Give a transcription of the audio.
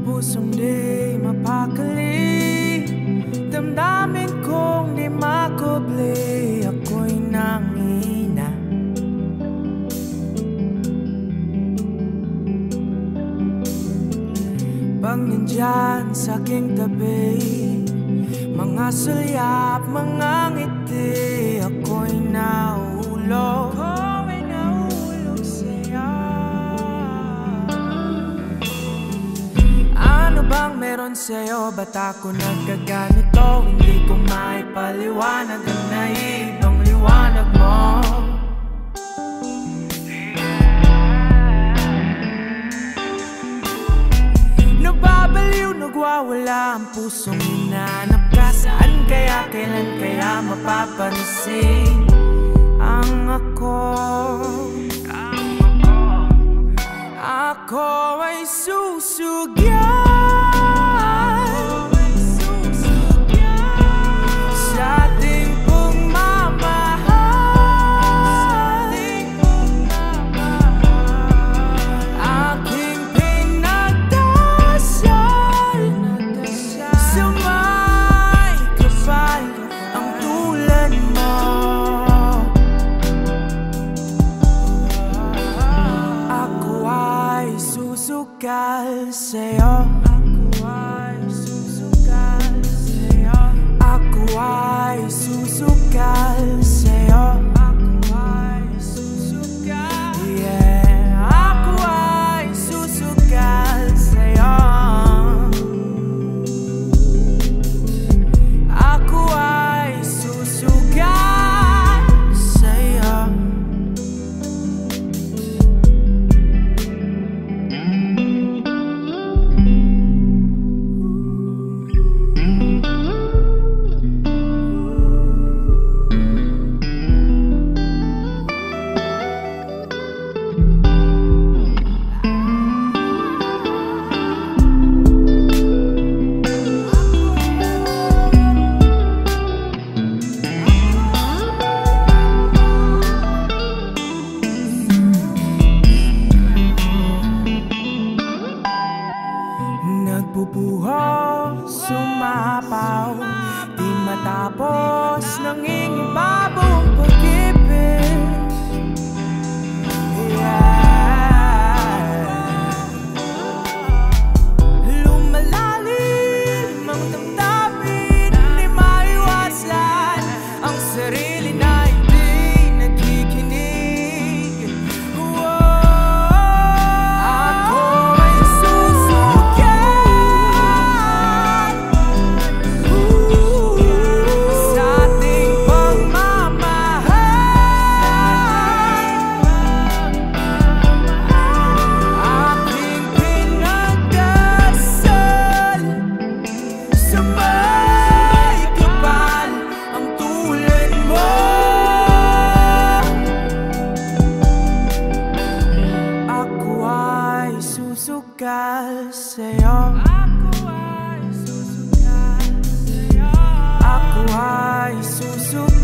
Pusong di mapakali, damdamin kong di makubli, ako'y nangina. Pag nandyan sa aking tabi, mga sulyap, mga ngiti, ako'y nahulog. Ano bang meron sa'yo? Ba't ako nagkaganito? Hindi ko maipaliwanag ang naibang liwanag mo. Nababaliw, nagwawala ang pusong hinanap ka. Saan kaya, kailan kaya mapapansin ang ako? Ako ay susugyan sa ating pagmamahal, aking pinagdasal sa may kapal ang tulad mo. Ako ay susugal sa'yo. Ako ay susugal sa'yo. Ako ay susugal sa'yo. Ako ay susugal. Yeah, ako ay susugal sa'yo. Ako ay susugal sa'yo. Nagbubuhos, sumapaw, di matapos, nangingibabong pag-ibig. Lumalalim ang damdamin, di maiwasan ang sarili na hindi nakikinig. Ako ay susugan sa ating pagmamahal, aking pinagdasal sa may kapal ang tulad mo. Ako ay susugal sa'yo. Ako ay susugal sa'yo. Ako ay susugal.